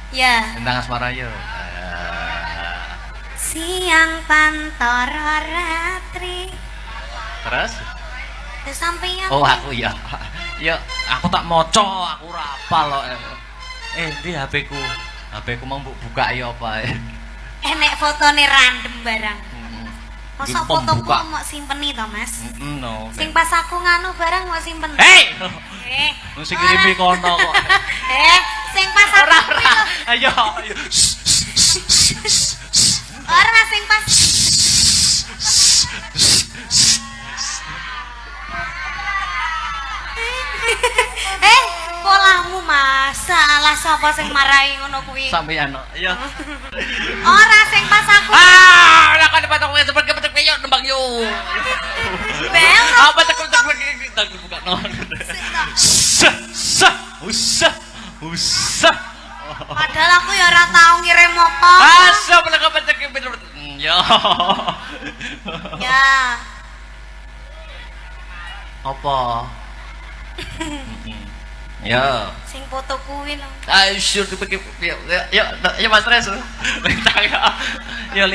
Ya. Tentang asmara yo. Siang pantara ratri. Terus? Sampeyan. Oh aku ya. Ya aku tak moco, aku ora apal kok. Ndi HP ku? HP ku mau buka ya apa? Nek fotone random barang. Masa foto ku Pembuka. mau simpeni to, Mas? No. Sing pas aku nganu barang mau simpen. Hei! Eh. Sing kirimi kono kok. Sing pas aku. Ora. Ayo, ayo. Ora sing pas. Polamu masalah sapa sing marahi ngono kuwi? Sampeyan kok. Iya. Ora sing pas aku. Ora kan patok wis cepet yo nembang yo. Bel. Apa tek kita buka no. Usah. Padahal aku ya ora tau ngirim apa. Asa pelaka petek yo. Ya. Apa? Ya. Sing foto kuwi lho. Ayo sure dipikir ya Mas Res. Lintang ya. Ya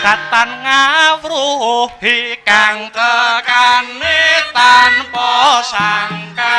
katan ngawruhi kang tekane tanpa sangka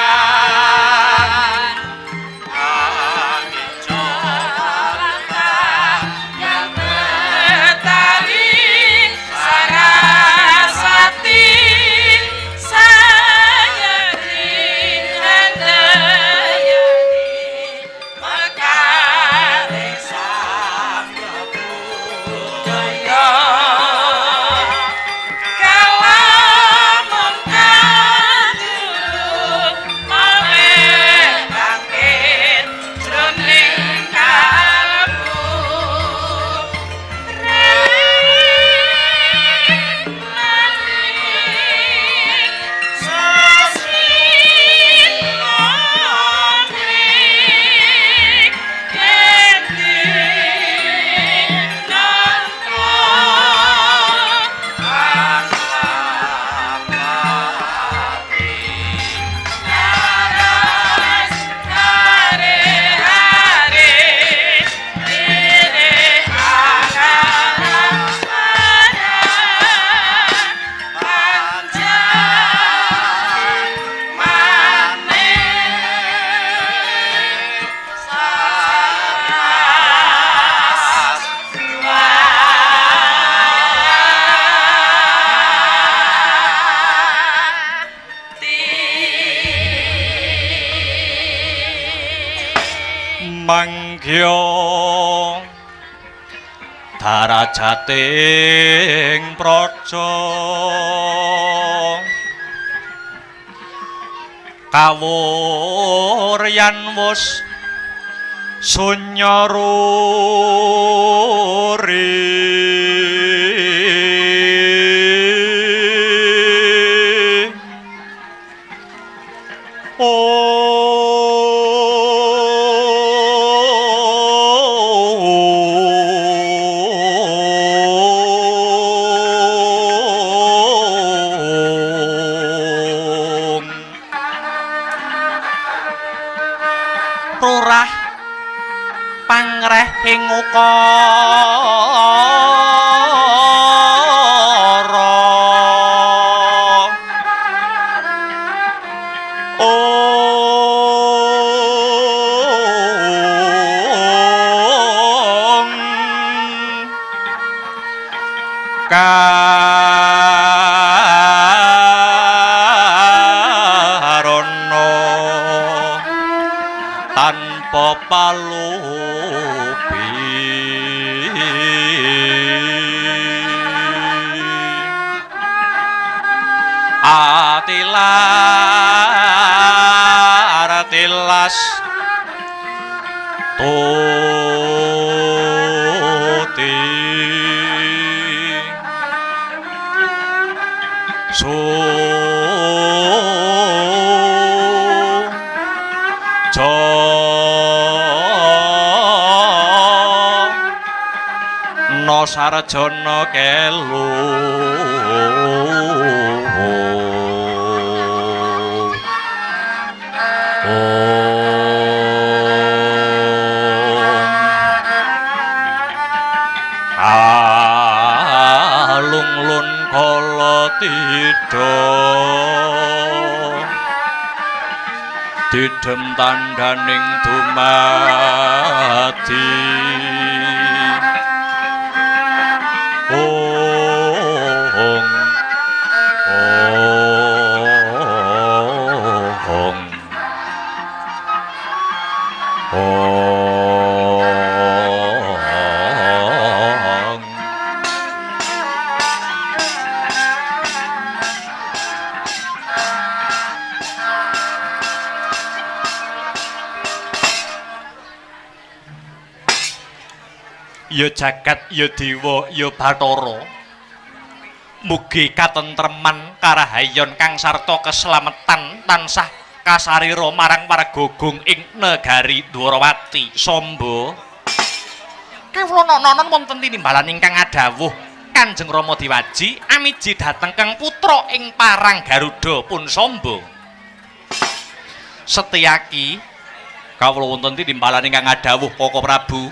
manggya darajating praja kawuryan wus sunyaruri Rurah pangreh ing ukara tanpa palupi atilar tilas tuti no sarjana kelu alung-lun kala tida didem tandhaning dumadi ya jagat ya dewa ya bathara mugi katentreman karahayon kang sarta keslametan tansah kasarira marang warga Gogong ing negari Dwarawati Samba kawula nonon wonten tinimbalan ingkang adhawuh Kanjeng Rama Diwaji amiji dhateng kang putra ing parang Garuda pun Samba Setyaki kawula wonten tinimbalan ingkang adhawuh Kaka Prabu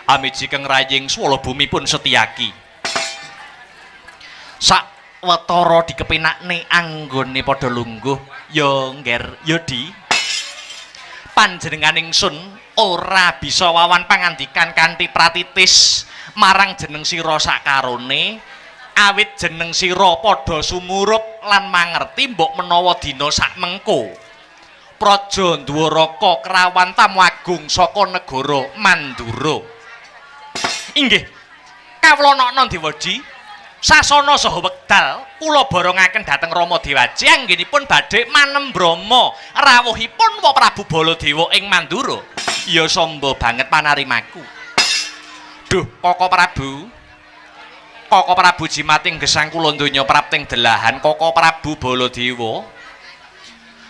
amiji kang raying swala bumi pun Setyaki sawetara dikepinakne anggone padha lungguh ya ngger ya di panjenengan ingsun ora bisa wawan pangandikan kanthi pratitis marang jeneng sira sakarone awit jeneng sira padha sumurup lan mangerti mbok menawa dina sakmengko Praja Dwaraka krawan tamu agung saka negara Mandura inggih kawula nana Dewaji sasana saha wekdal kula borongaken dhateng Rama Dewaji anggenipun badhe manembrama rawuhipun Wa Prabu Baladewa ing Mandura ya samba banget panarimaku duh Kaka Prabu jimating gesang kula donya prapting delahan Kaka Prabu Baladewa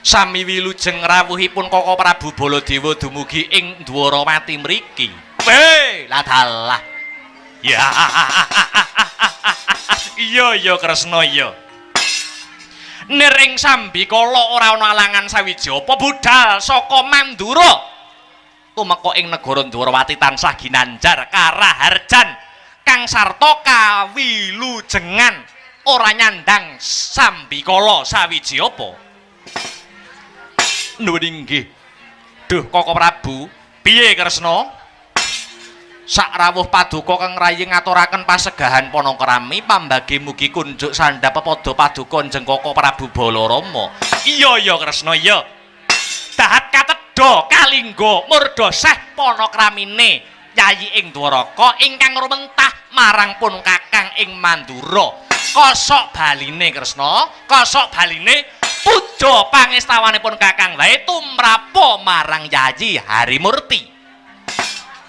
sami wilujeng rawuhipun Kaka Prabu Baladewa dumugi ing Dwarawati mriki la dalah ya iya Kresna iya niring Sambikala ora ana alangan sawiji apa budal saka Mandura tumeka ing negara Dwarawati tansah ginanjar karaharjan kang sarta kawilujengan ora nyandang Sambikala sawiji apa nuwun inggih duh Kaka Prabu piye Kresna sak rawuh paduka kang rayi ngaturaken pasegahan Panakrami pambagi mugi kunjuk sandhap padha paduka njeng Kaka Prabu Balarama iya Kresna iya dahat katedha kalingga murda seh Panakramine yayi ing Dwaraka ingkang rumentah marang pun kakang ing Mandura kosok baline Kresna kosok baline puja pangestawanipun kakang wae tumrapa marang Yayi Harimurti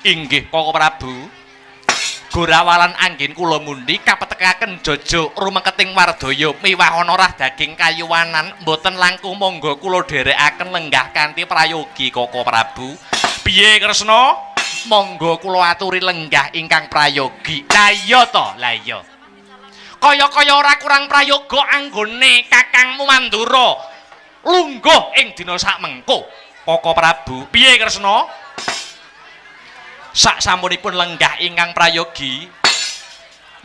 inggih Kaka Prabu Gorawalan anggen kula mundi kapetekaken Jaja rumeketing Wardaya miwah ana rah daging kayuwanan mboten langkung monggo kula dherekaken lenggah kanthi prayogi Kaka Prabu piye Kresna monggo kula aturi lenggah ingkang prayogi la iya to la iya kaya-kaya ora kurang prayoga anggone kakangmu Mandura lungguh ing dina sakmengko Kaka Prabu piye Kresna sak sampunipun lenggah ingkang prayogi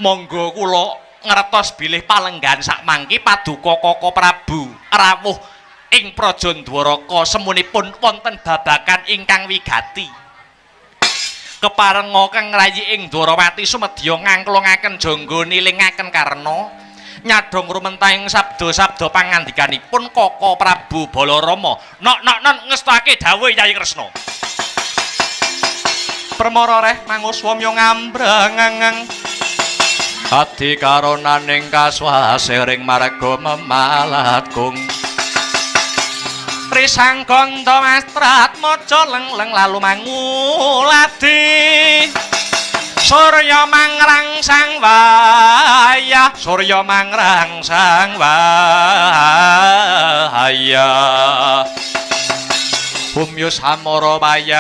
monggo kula ngertos bilih palenggan sak mangki paduka Kaka Prabu rawuh ing Praja Dwaraka semunipun wonten babagan ingkang wigati keparenga kang rayi ing Dwarawati sumedya ngangklungaken jangga nilingaken karna nyadong rumentahing sabda-sabda pangandikanipun Koko Prabu Balarama. Nok ngestake dawuh Yayi Kresna. Permara reh mangus wamya ngambrang ati karonaning kaswasering marga memalatgung Trisang Ganda Mastrat maca leng-leng lalu manguladi Surya mangrangsang wayah Surya mangrangsang wayah Humyo samara bayanto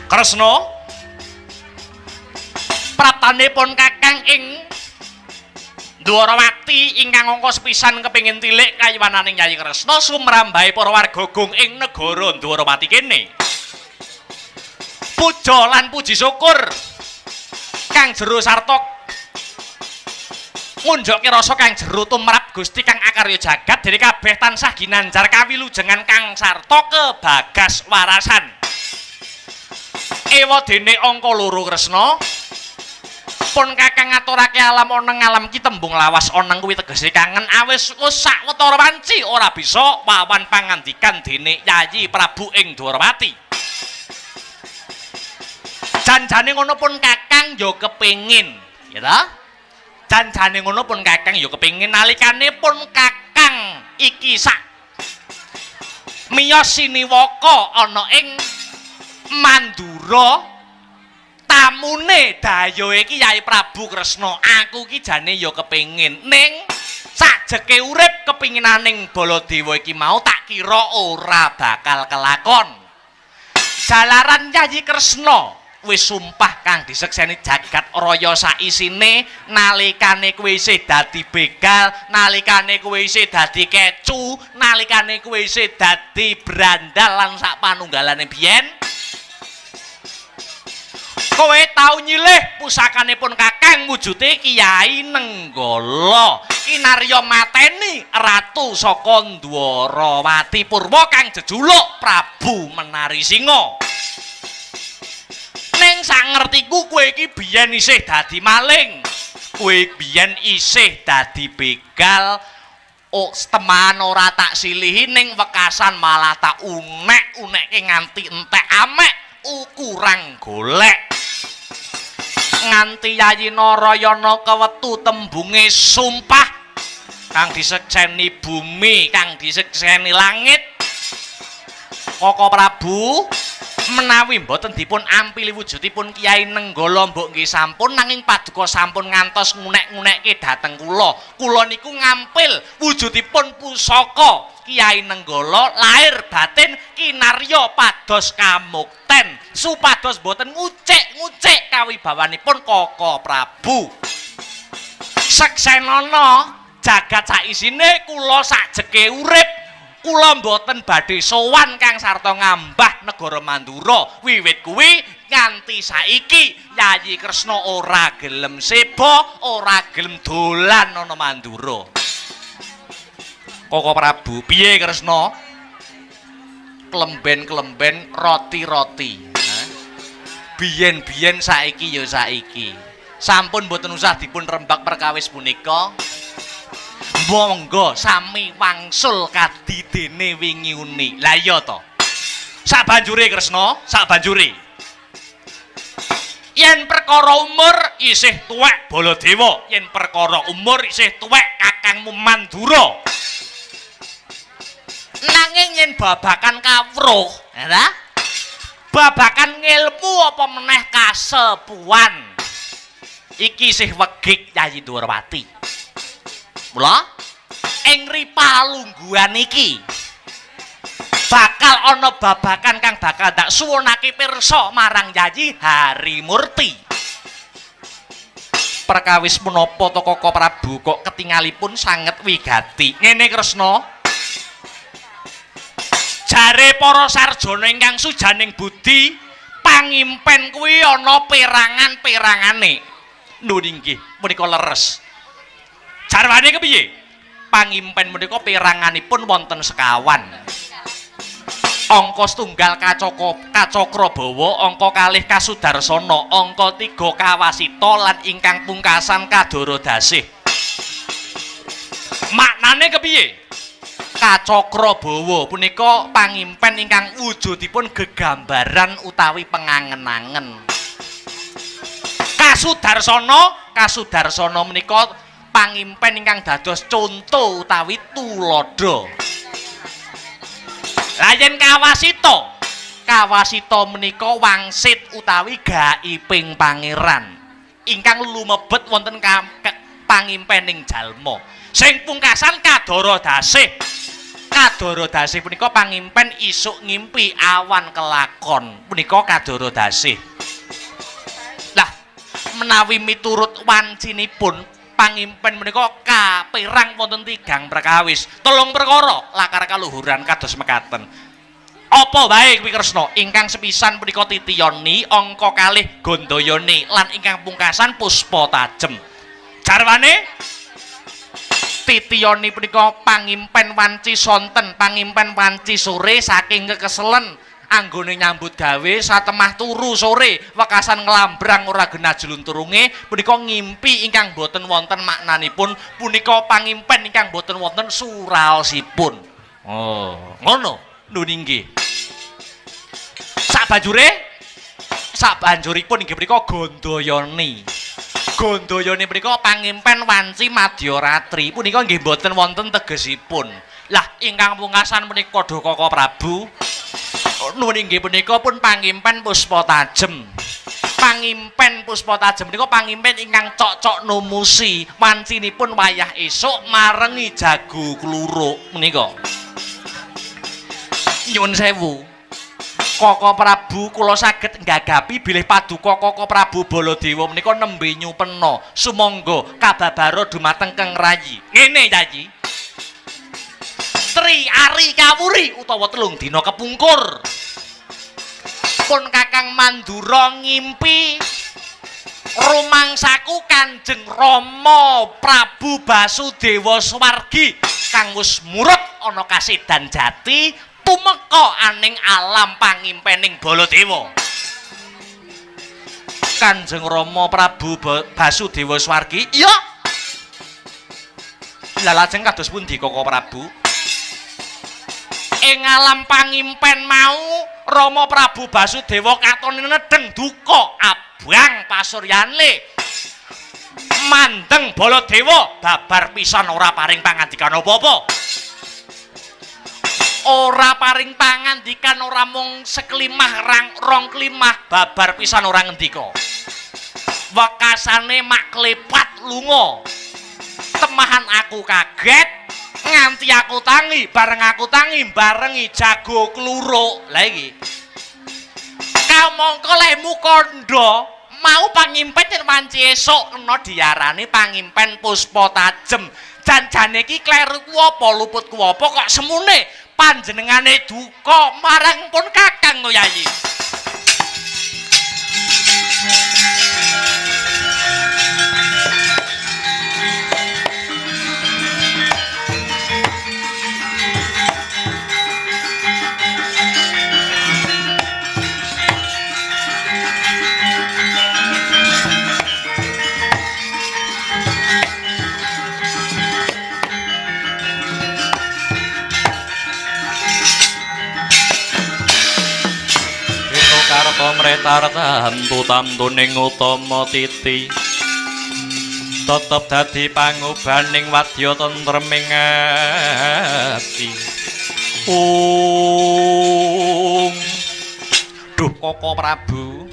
Kresna pratanipun Kakang ing Dwarawati ingkang angka sepisan kepingin tilik kayuwananing Yayi Kresna sumrambahe para warga Gong ing negara Dwarawati kene. Puja lan puji syukur kang jero sarta ngunjukke rasa kang jero tumrap Gusti kang akarya jagat dene kabeh tansah ginanjar kawilujengan kang sarta kebagas warasan. Ewa dene angka 2 Kresna pun Kakang ngaturake alam oneng alam ki tembung lawas oneng kuwi tegese kangen awis wis sawetara wanci ora bisa wawan pangandikan dene Yayi Prabu ing Dwarawati. Janjane ngono pun Kakang ya kepengin, ya ta? Janjane ngono pun Kakang ya kepengin nalikane pun Kakang iki sak miyos siniwaka ana ing Mandura tamune dayo iki Yayi Prabu Kresna. Aku ki jane ya kepengin ning sajeke urip kepinginaning Baladewa iki mau tak kira ora bakal kelakon. Jalaran Yayi Kresna wis sumpah kang disekseni jagat raya saisine nalikane kowe isih dadi begal, nalikane kowe isih dadi kecu, nalikane kowe isih dadi brandal lan sak panunggalane biyen. Kowe tau nyilih pusakanipun Kakang wujude Kyai Nenggala kinarya mateni ratu saka Dwarawati Purwa kang jejuluk Prabu Menari Singa. Ning sangertiku kowe iki biyen isih dadi maling. Kowe biyen isih dadi begal. Teman ora tak silihi ning wekasan malah tak unek-unekke nganti entek amek kurang golek. Nganti Yayi Narayana kewetu tembunge sumpah kang disekseni bumi, kang disekseni langit. Koko Prabu menawi mboten dipun ampili wujudipun Kyai Nenggala mbok nggih sampun nanging paduka sampun ngantos ngunek-ngunekke dhateng kula. Kula niku ngampil wujudipun pusaka Kyai Nenggala lahir batin kinarya pados kamukten supados boten ngucik-ngucik kawibawanipun Koko Prabu. Seksenana jagat saisine kula sajeke urip kula mboten badhe sowan kang sarta ngambah negara Mandura. Wiwit kuwi nganti saiki Yayi Kresna ora gelem seba, ora gelem dolan ana Mandura. Koko Prabu, piye Kresna? Klemben-klemben roti-roti. Biyen-biyen saiki ya saiki. Sampun mboten usah dipun rembak perkawis punika. Monggo sami wangsul kadidene wingi uni. Lah iya to. Sak banjure Kresna, sak banjure. Yen perkara umur isih tuwek Baladewa, yen perkara umur isih tuwek Kakangmu Mandura. Nanging yen babakan kawruh, ya babakan ngilmu apa meneh kasepuhan. Iki isih wegik Yayi Dwarawati. Mula ing ripalungguhan iki bakal ana babakan kang bakal ndak suwunake pirsa marang Yayi Harimurti. Perkawis menapa to Koko Prabu kok ketingalipun sanget wigati. Ngene Kresna. Jare para sarjana ingkang sujaning budi pangimpen kuwi ana perangan-perangane. Lho nggih, menika leres. Jarwane kepiye? Pangimpen menika peranganipun wonten sekawan. angka setunggal Kacokrabawa, angka kalih Kasudarsana, angka 3 Kawasita lan ingkang pungkasan Kadorodasih. Maknane kepiye? Kacokrabawa punika pangimpen ingkang wujudipun gegambaran utawi pengangen-angen. Kasudarsana menika pangimpen ingkang dados conto utawi tuladha. Lah yen Kawasita menika wangsit utawi gaiping pangeran ingkang lumebet wonten pangimpening jalma. Sing pungkasan Kadorodasih punika pangimpen isuk ngimpi awan kelakon punika Kadorodasih. Lah menawi miturut wancinipun pangimpen menika kapérang wonten 3 perkawis, 3 perkara lakar kaluhuran kados mekaten. Apa bae kuwi Kresna? Ingkang sepisan punika Titiyani, angka kalih Gandayani lan ingkang pungkasan Puspatajem. Jarwane Titiyani punika pangimpen wanci sonten, pangimpen wanci sore saking kekeselen anggone nyambut gawe satemah turu sore wekasan nglambrang ora genah julunturunge punika ngimpi ingkang boten wonten maknanipun punika pangimpen ingkang boten wonten suraosipun. Oh, ngono nuninggih. Sabanjuripun inggih punika Gandayani. Gandayani punika pangimpen wanci Madyaratri punika nggih boten wonten tegesipun. Lah ingkang pungkasan punika Koko Prabu nuwun inggih punika pun pangimpen Puspatajem. Pangimpen Puspatajem menika pangimpen ingkang cocok numusi wancinipun wayah esuk marengi jago kluruk menika. Nyuwun sewu. Koko Prabu kula saged nggagapi bilih paduka Koko Prabu Baladewa menika nembe nyupena sumangga kababaro dumateng Kang Rayi. Ngene Yayi. Tri Ari Kawuri utawa 3 dina kepungkur. Pun Kakang Mandura ngimpi rumangsaku Kanjeng Rama Prabu Basudewa Swargi kang wis murut ana kasedan jati tumeka aning alam pangimpening Baladewa. Kanjeng Rama Prabu Basudewa Swargi, iya. Lah lajeng kados pundi Koko Prabu? Ing alam pangimpen mau Rama Prabu Basudewa katone nedeng duka abang pasuryane. Mandeng Baladewa babar pisan ora paring pangandikan apa-apa. Ora paring pangandikan ora mung seklimah rong klimah babar pisan ora ngendika. Wekasane mak klepat lunga. Temahan aku kaget nganti aku tangi barengi jago kluruk. Lah iki kamangka lemu kandha mau pangimpen yen wanci esuk kena diarani pangimpen Puspatajem. Janjane iki kleru ku apa luput ku apa kok semune panjenengane duka marang pun Kakang Yayi. Mretarta hantu-tantuning utama titi tetep dadi pangubaning wadya tentreming ati. Duh Koko Prabu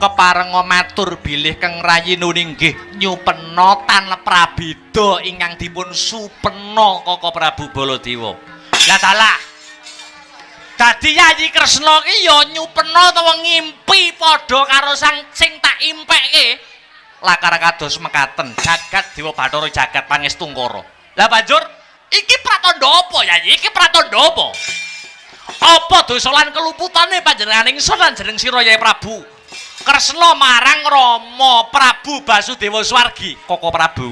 keparenga matur bilih Kang Rayi nuninggih nyupena tan prabeda ingkang dipun supena Koko Prabu Baladewa. Lah dalah dadi Yayi Kresna ki ya nyupena utawa ngimpi padha karo sang sing tak impekke. Lakar kados mekaten jagat Dewa Bathara jagat Pangestungkara. Lah banjur iki pratandha apa Yayi? Iki pratandha apa? Apa dosa lan keluputane panjenenganing ingsun lan jeneng sira Yayi Prabu Kresna marang Rama Prabu Basudewa Swargi? Koko Prabu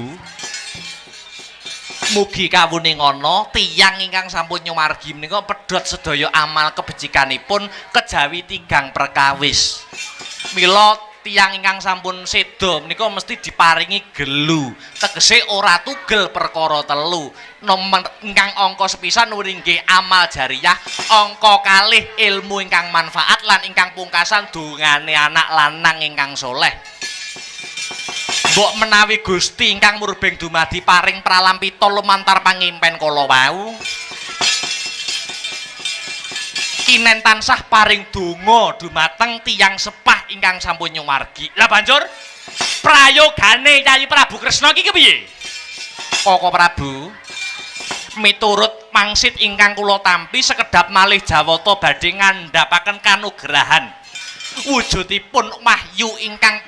Mugi kawuning ana tiyang ingkang sampun nyumargi menika pedhot sedaya amal kebajikanipun kejawi tigang perkawis. Mila tiyang ingkang sampun seda menika mesti diparingi gelu. Tegese ora tugel perkara telu. Nomor ingkang angka sepisan nggih amal jariyah, angka kalih ilmu ingkang manfaat lan ingkang pungkasan dongane anak lanang ingkang soleh. Mbok menawi Gusti ingkang murbeng dumadi paring pralampita lumantar pangimpen kala wau. Kinen tansah paring donga dumateng tiyang sepah ingkang sampun nyumargi. Lah banjur prayogane Yayi Prabu Kresna iki kepiye? Koko Prabu, miturut mangsit ingkang kula tampi sekedhap malih Jawata badhe ngandhapaken kanugrahan. Wujudipun wahyu ingkang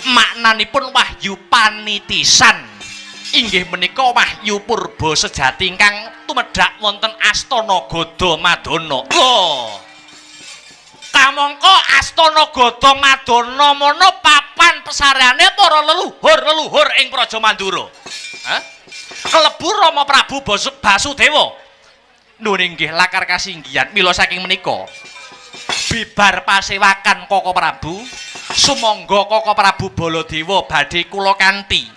maknanipun wahyu panitisan inggih menika wahyu purba sejati ingkang tumedhak wonten Astana Gada Madana. Lho, kamangka Astana Gada Madana mono papan pesareane para leluhur ing Praja Mandura. Kelebu Rama Prabu Basudewa. Nuwun inggih lakar kasinggihan mila saking menika bibar pasewakan Koko Prabu. Sumangga Koko Prabu Baladewa badhe kula kanthi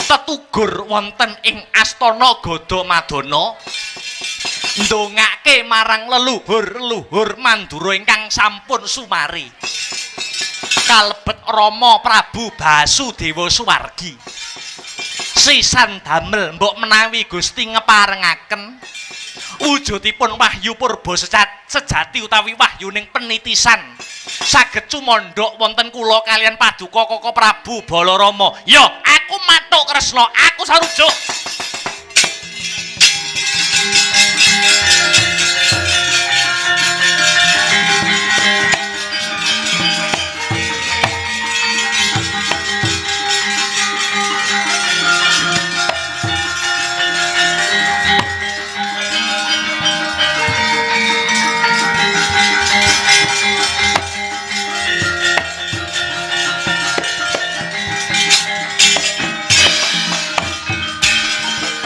tetugur wonten ing Astana Gada Madana ndongake marang leluhur Mandura ingkang sampun sumari kalebet Rama Prabu Basudewa Suwargi. Sisan damel mbok menawi Gusti ngeparengaken wujudipun wahyu purba sejati utawi wahyuning penitisan saged cumandhak wonten kula kalian paduka Koko Prabu Balarama. Ya, aku matuk Kresna, aku sarujuk.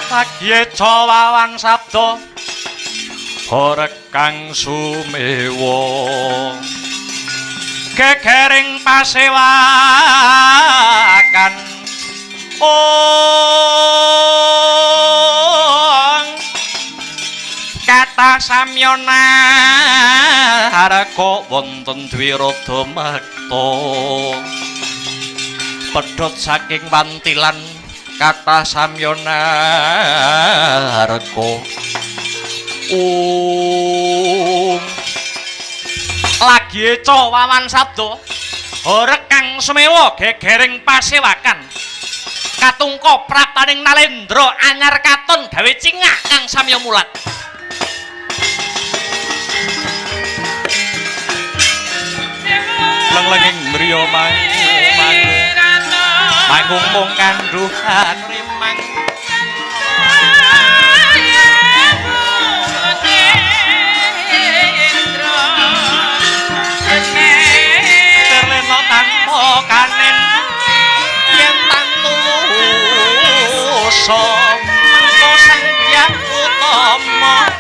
Sagyeca wawan sabda Horekang sumewa gegering pasewakan kata samyana harga wonten dwirada mekta pedhot saking wantilan kata samyana harga lagi eca wawan sabda horekang sumewa gegering pasewakan katungka prapaning Nalendra anyar katon gawe cingak kang samya mulat lenglenging mriya manggung kandhuhan rimang terlena tanpa kanen yen tantulusa mengko sanjang utama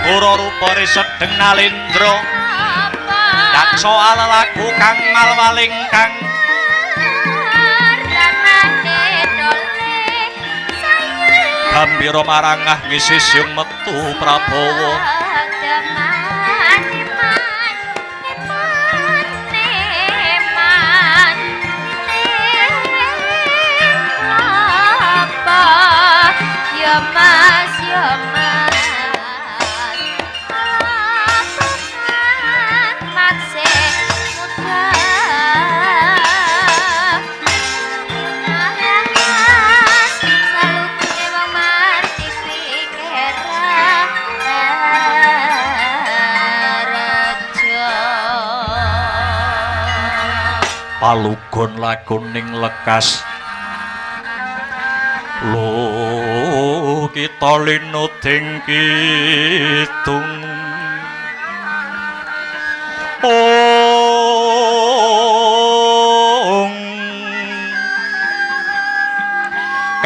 Goro rupa sedeng Nalendra yaksa alalaku kang malwaling kang gambira marangah ngisih metu Prabawa ya mas palugon laguning lekas lo kita linuding kidung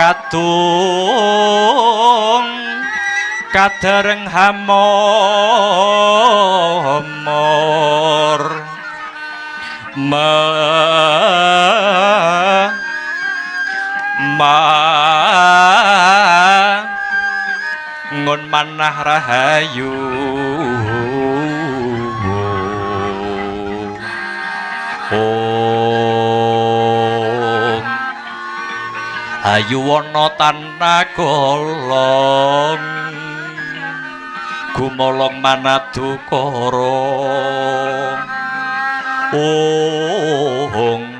kadung kadereng hamomor ngon manah rahayu ayu ana tanagolong gumolong manadukara ong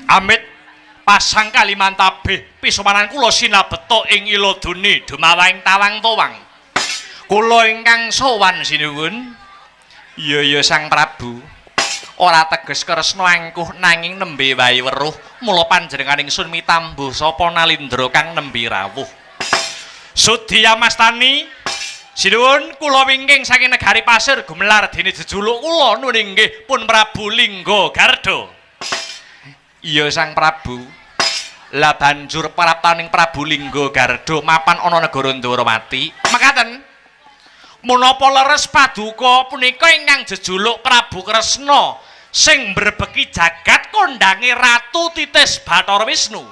amit pasang Kalimantabeh pisomanan kula sinabeta ing Iloduni dumawaing tawang towang kula ingkang sowan sinuwun iya Sang Prabu ora teges kresna angkuh nanging nembe wae weruh mula panjenengan ingsun mitambuh sapa nalindra kang nembe rawuh Sudya Mastani sinuwun kula wingking saking negari Pasir Gumelar dene jejuluk kula nuwun inggih pun Prabu Lingga Garda. Iya Sang Prabu. Lah banjur praptaning Prabu Lingga Garda mapan ana negara Ndarawati. Mekaten. Menapa leres paduka punika ingkang jejuluk Prabu Kresna sing mbrebeki jagat kondange Ratu Titis Bathara Wisnu.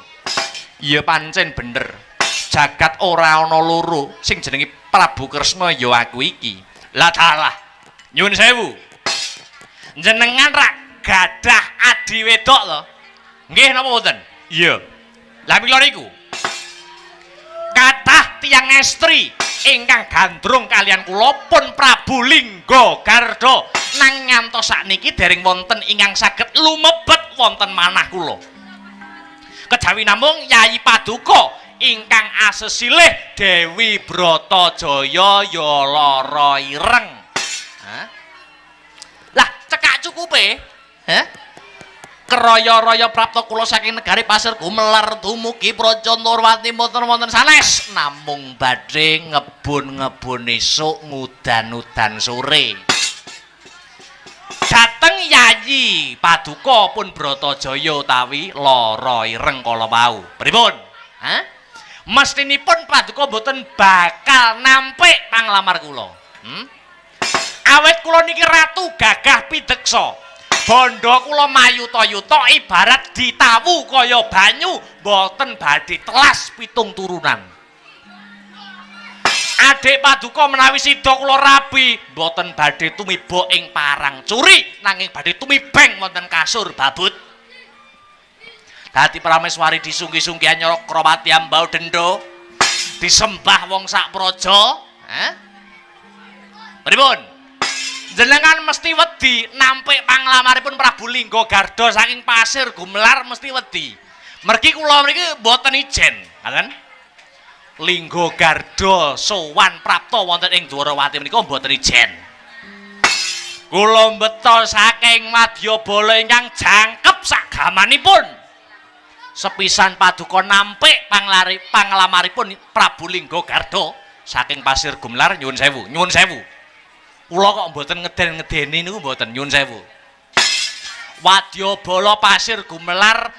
Iya pancen bener. Jagat ora ana loro sing jenenge Prabu Kresna ya aku iki. Lah dalah. Nyuwun sewu. Jenengan rak gadah adi wedok lho. Nggih napa mboten? Iya. Lah mila niku kathah tiyang estri ingkang gandrung kalian kula pun Prabu Lingga Garda nang ngantos sakniki dereng wonten ingkang saged lumebet wonten manah kula. Kejawi namung Yayi Paduka ingkang asesilih Dewi Bratajaya ya lara ireng. Hah? Lah cekak cukupe? Hah? Keraya-raya prapta kula saking negari Pasir Gumelar dumugi Praja Ndarawati mboten wonten sanes namung badhe ngebun-ngebun esuk ngudan-udan sore. Dateng Yayi Paduka pun Bratajaya utawi lara ireng kala wau. Pripun? Hah? Mestinipun Paduka mboten bakal nampik panglamar kula. Awit kula niki ratu gagah pideksa. Bondo kula mayuta-yuta ibarat ditawu kaya banyu mboten badhe telas pitung turunan. Adik Paduka menawi sida kula rabi mboten badhe tumiba ing parang curi nanging badhe tumibeng wonten kasur babut. Dadi prameswari disungki-sungki Nyakrawati ambau denda disembah wong sak praja. Pripun? Jenengan mesti wedi nampik panglamaripun Prabu Lingga Garda saking Pasir Gumelar mesti wedi. Mergi kula mriki mboten ijen, ngaten? Lingga Garda sowan prapta wonten ing Dwarawati menika mboten ijen. Kula mbeta saking Wadyabala ingkang jangkep sagamanipun. Sepisan Paduka nampik panglamaripun Prabu Lingga Garda saking Pasir Gumelar nyuwun sewu, nyuwun sewu. Kula kok mboten ngeden-ngedeni niku mboten nyuwun sewu. Wadyabala Pasir Gumelar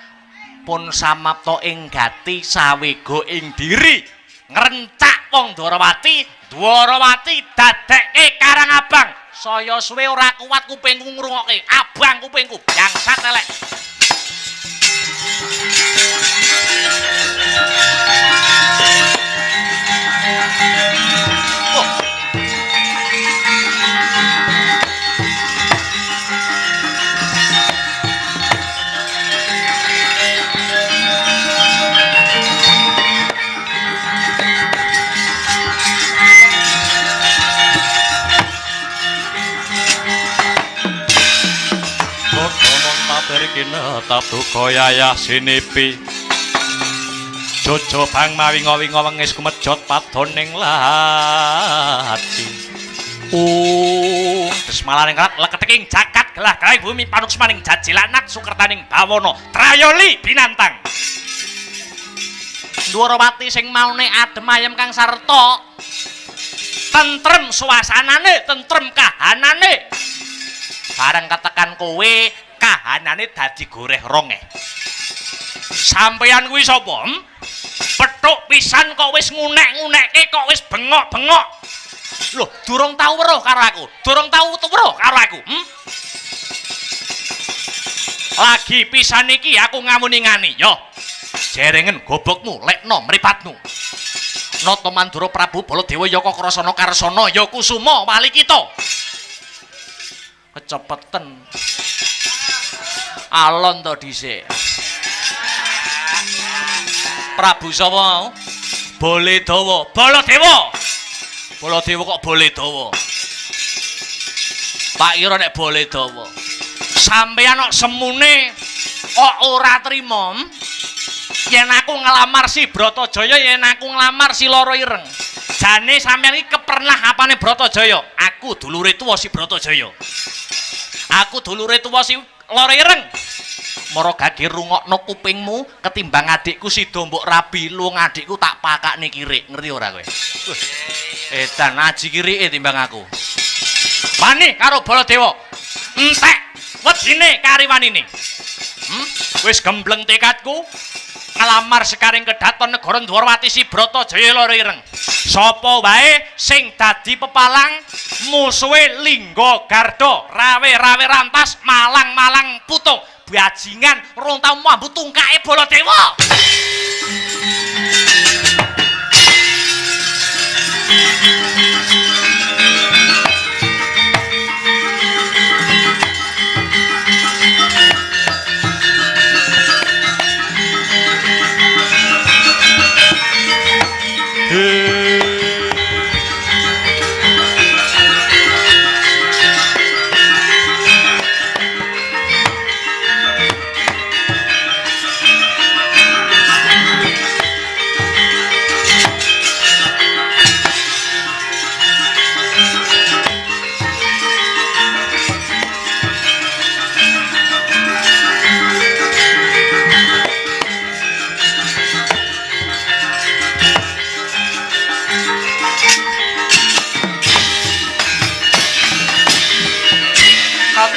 pun samapta ing gati sawega ing diri ngrencak wong Dwarawati, Dwarawati dadekke Karang Abang. Saya suwe ora kuat kupingku ngrungokke, abang kupingku, bangsat elek. tetep duka yayah sinipi jojo bang mawinga-winga wengis kumejot padoning lati desmalaning kerat leketing jagat gelah gawe bumi panuksmaning jajilanak sukertaning bawana trayoli binantang Dwarawati sing maune adem ayem kang sarta tentrem suasanane tentrem kahanane bareng ketekan kowe kahanane dadi goreh rongeh sampeyan kuwi sapa petuk pisan kok wis ngunek-ngunekke kok wis bengok-bengok lho durung tau weruh karo aku durung tau weruh karo aku lagi pisan iki aku ngamuning-ngani yo jerengen gobokmu lekno mripatmu Nata Mandura Prabu Baladewa Yaka Krasana Karsana ya Kusuma wali kita kecepeten alon to dhisik Prabu sapa Baladewa Baladewa kok Baladewa tak kira nek Baladewa sampeyan kok semune kok ora trima yen aku ngelamar si Bratajaya yen aku ngelamar si Loro Ireng jane sampeyan iki kepernah apane Bratajaya aku dulure tuwa si Bratajaya aku dulure tuwa si Loro Ireng mara gage rungokno kupingmu ketimbang adikku sida mbok rabi luwung adikku tak pakakne kirik ngerti ora kowe edan aji kirike timbang aku wani karo Baladewa entek wedine kariwanine wis gembleng tekadku ngalamar sekaring kedaton negara Dwarawati si Bratajaya Loro Ireng sapa wae sing dadi pepalang musuhe Lingga Garda rawe-rawe rantas malang-malang putung bajingan rong tau mambu tungkake Baladewa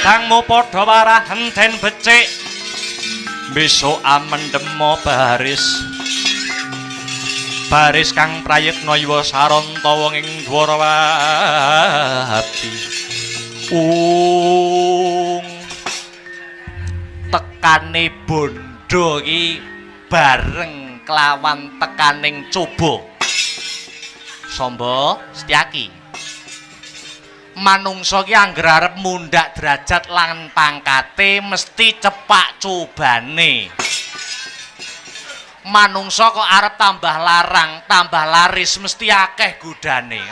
kadangmu padha warahen den becik besok amendemo baris kang prayitna yuwa saranta wong ing Dwarawati tekane bondo iki bareng kelawan tekaning coba Samba Setyaki manungsa ki anggere arep mundhak derajat lan pangkate mesti cepak cobane manungsa kok arep tambah larang tambah laris mesti akeh godane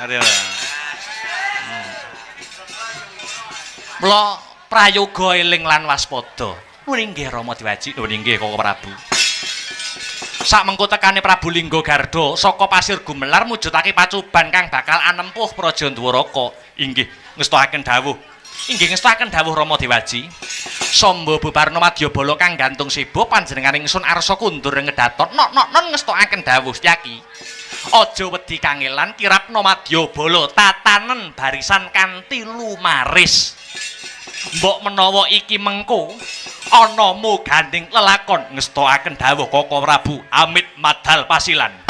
mula prayoga eling lan waspada nggih Rama Diwaji nggih Koko Prabu sak mengko tekane Prabu Lingga Garda saka Pasir Gumelar mujudake pacoban kang bakal anempuh Praja Dwaraka inggih ngestakaken dawuh Rama Dewaji Samba Buparna Madyabala kang gantung sebo panjenengan ingsun arsa kundur ngedaton non ngestakaken dawuh Setyaki aja wedi kangelan kirapna Madyabala tatanen barisan kanthi lumaris mbok menawa iki mengko ana muganding lelakon ngestakaken dawuh Koko Prabu amit madal pasilan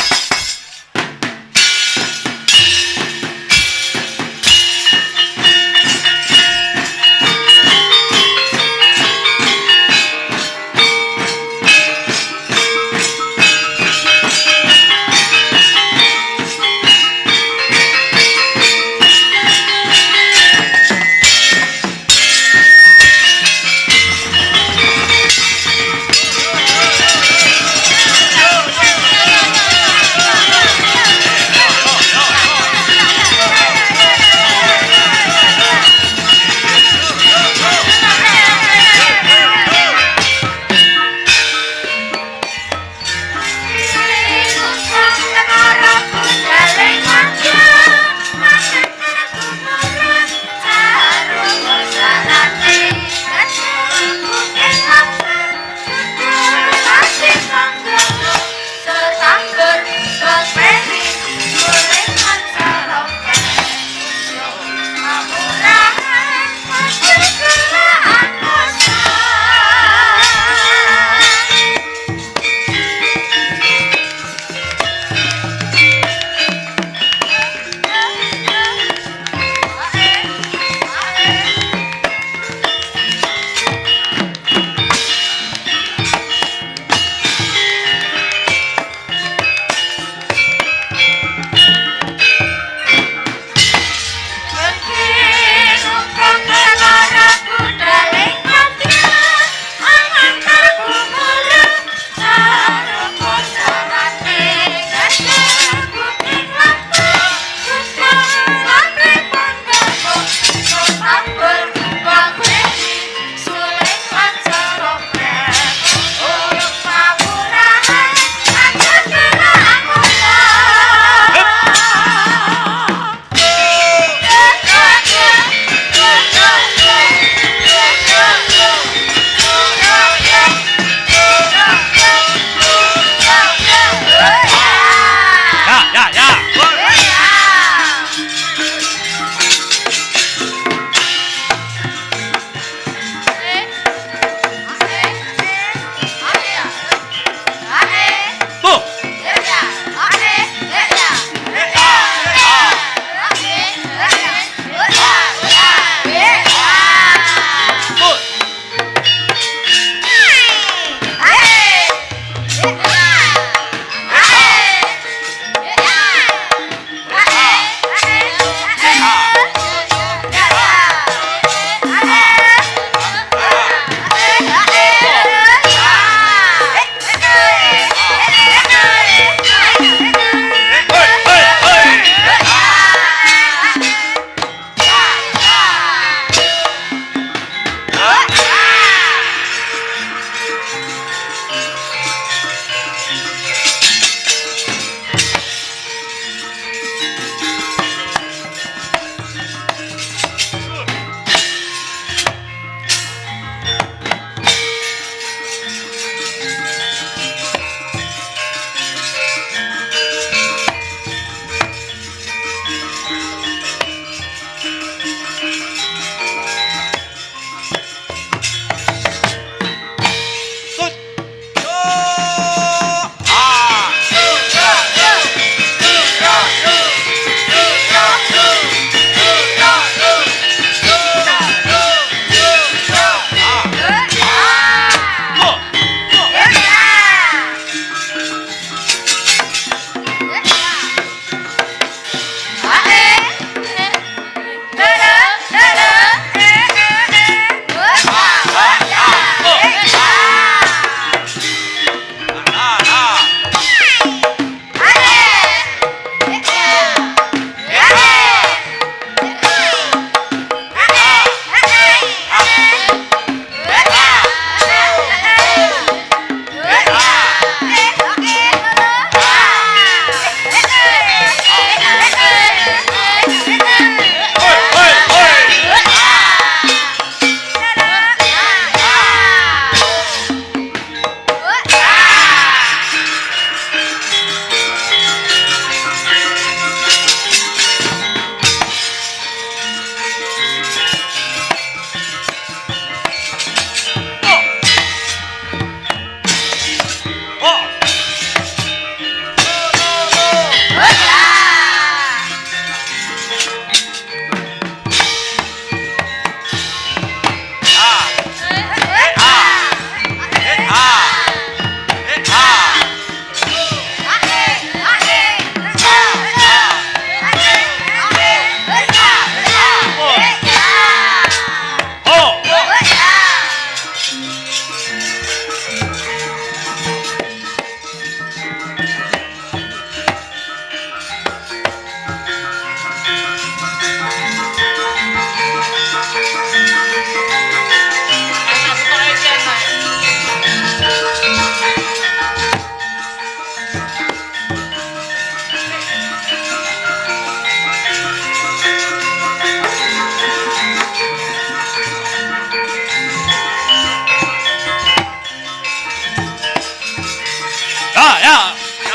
ya.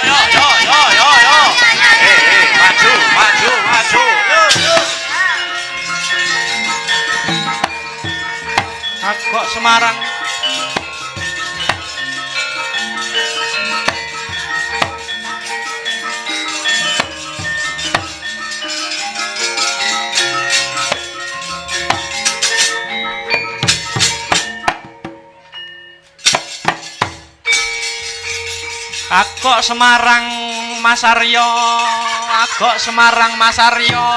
Yo. Maju. Yo. Agok Semarang. Agok Semarang Mas Aryo. Agok Semarang Mas Aryo.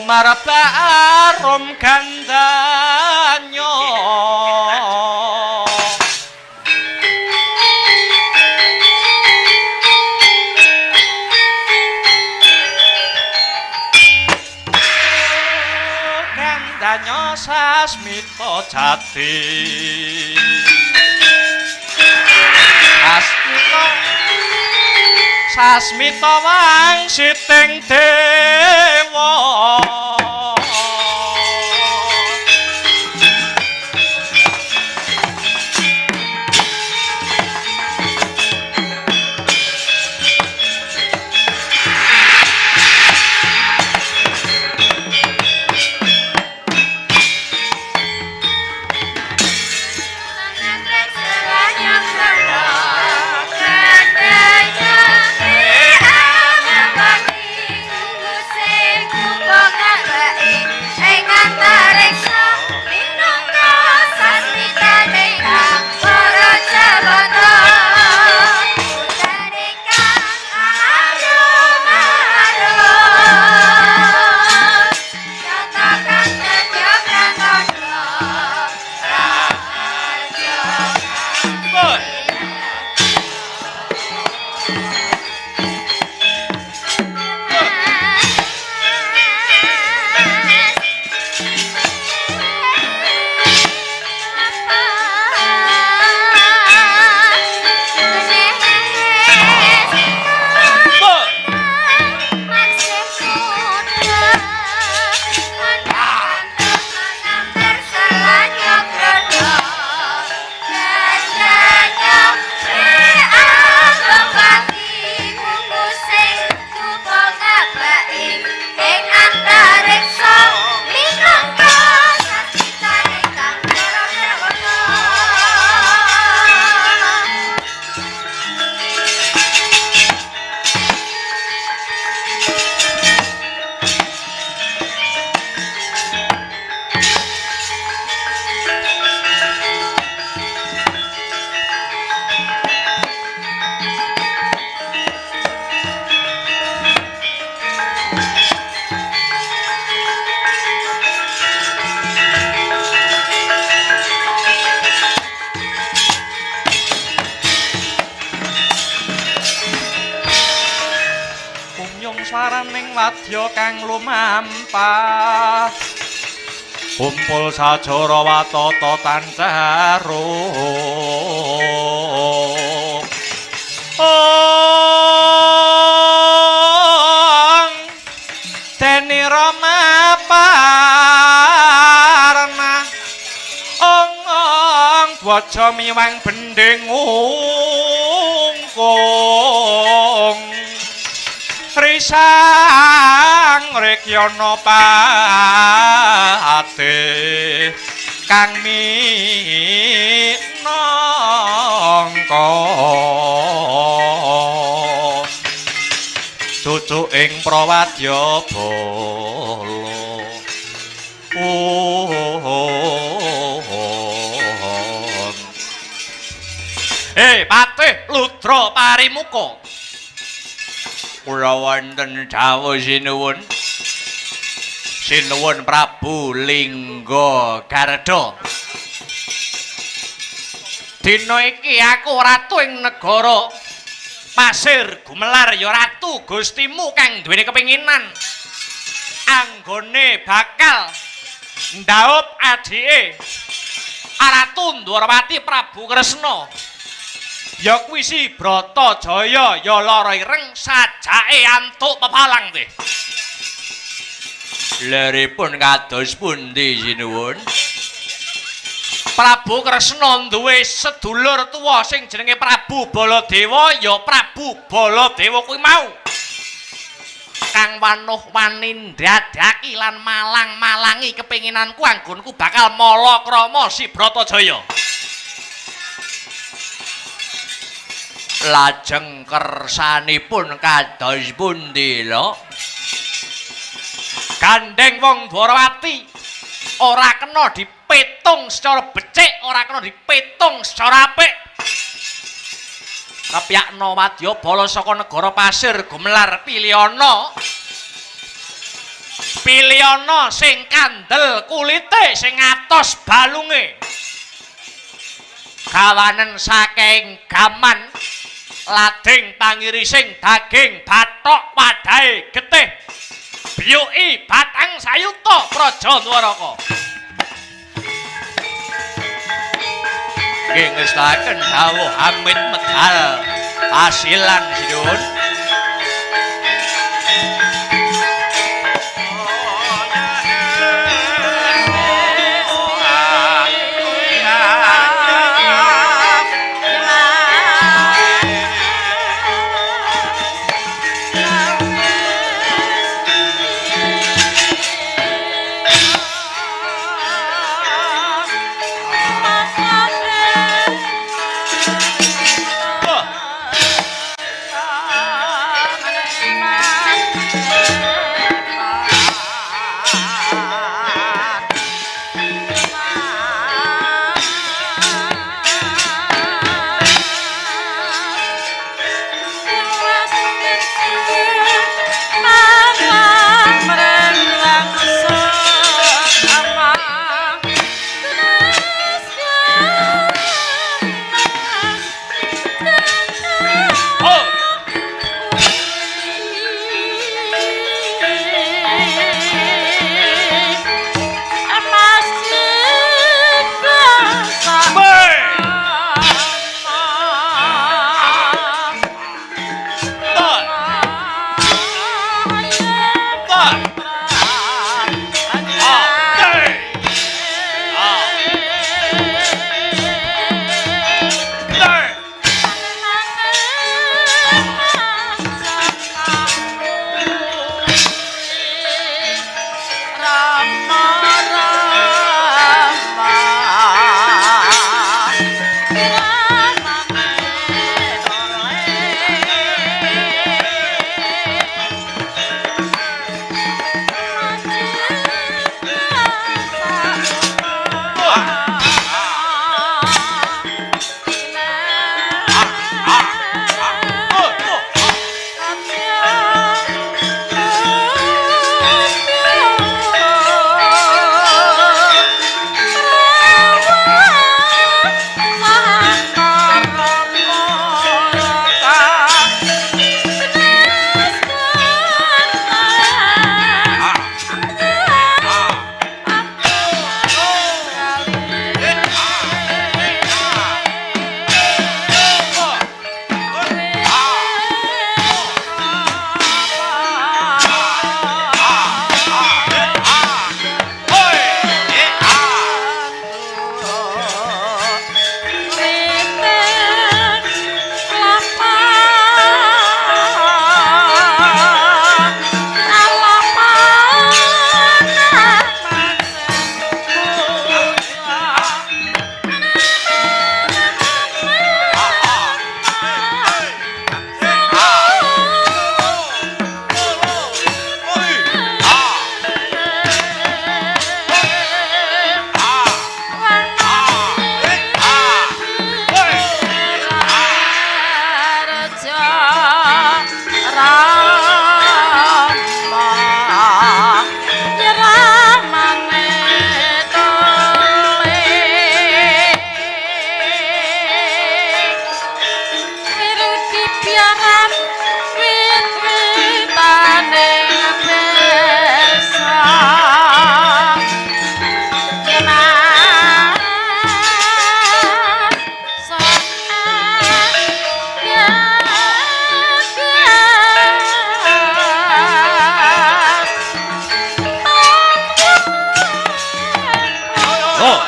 Sumarbarum gandanyo gandanyo sasmita jati sasmita wangsiting dewa wadya kang lumampah kumpul sajara watata tancarum deni rama parna waja miwang bending ungkung risang rekyana pate kang minangka cucuking prawadya bala Patih Ludra Parimuka kula wonten dawuh sinuwun Sinuwun Prabu Lingga Garda. Dina iki aku ratu ing negara Pasir Gumelar ya ratu Gustimu kang duweni kepinginan anggone bakal ndhaup adike Ratu Ndwarawati Prabu Kresna. Ya kuwi si Bratajaya ya lara ireng sajake antuk pepalang teh. Leripun kados pundi sinuwun? Prabu Kresna duwe sedulur tuwa sing jenenge Prabu Baladewa ya Prabu Baladewa kuwi mau kang wanuh-wani ndadaki lan malang-malangi kepinginanku anggonku bakal malakrama si Bratajaya. Lajeng kersanipun kados pundi lho? Gandeng wong Dwarawati ora kena dipetung secara becik, ora kena dipetung secara apik. Kapyakna wadyabala saka negara Pasir Gumelar Pilyana. Pilyana sing kandel kulite, sing atos balunge. Kawanen saking gaman lading pangirising daging bathok wadahe getih. Biyuki batang sayuta praja Dwaraka. Nggih ngestaken dawuh amit medal asilan sinuwun.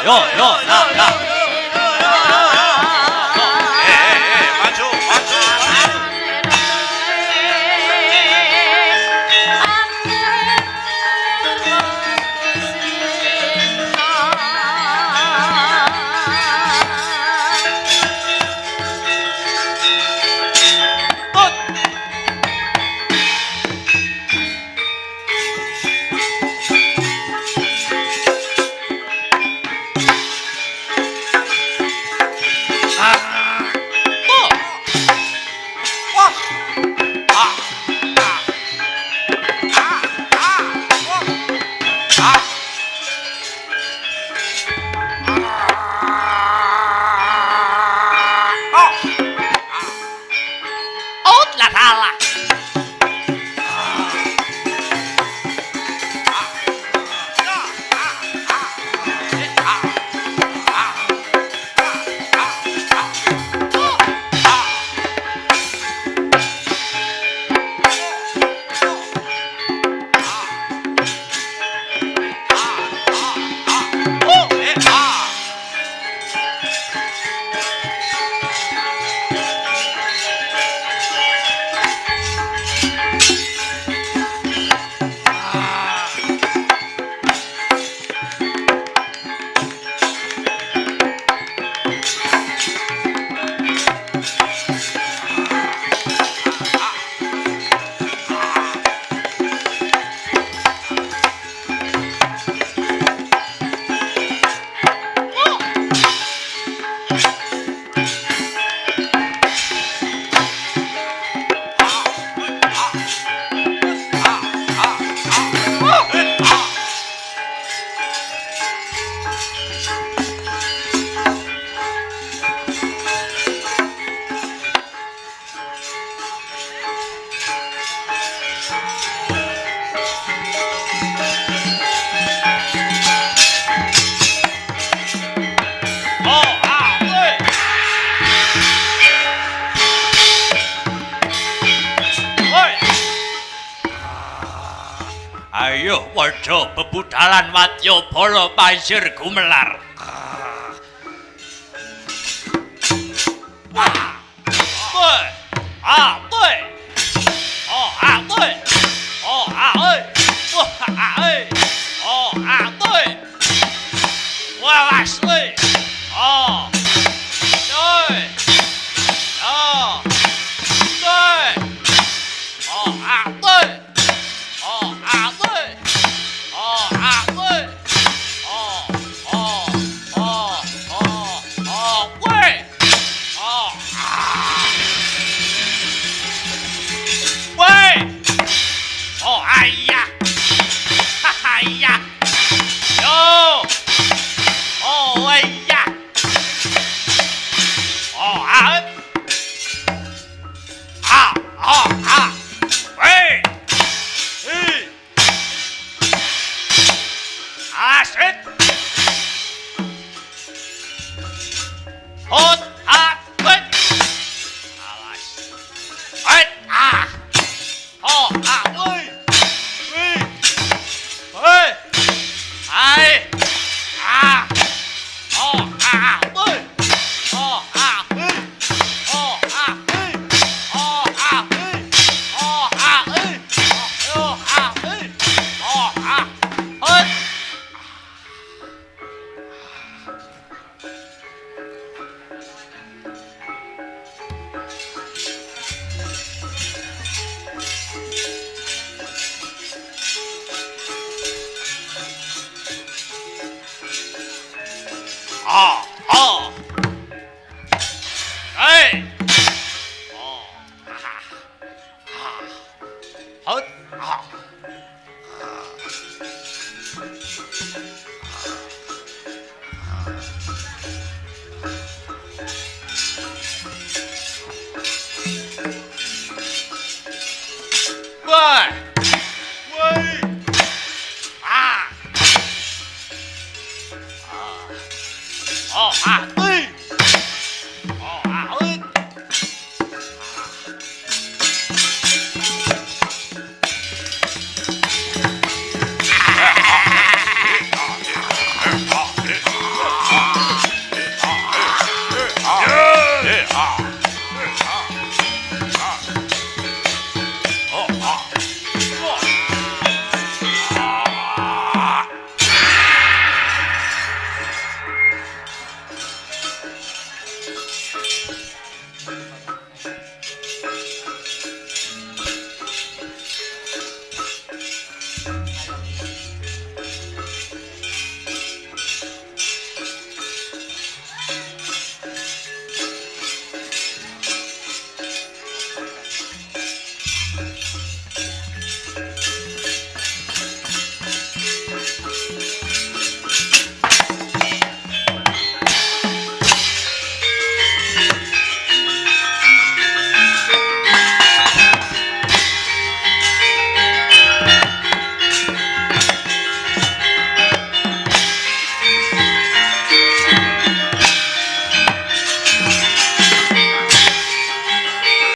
nah. Maju, maju, maju. Ayo warga bebudalan wadya bala pasir gumelar.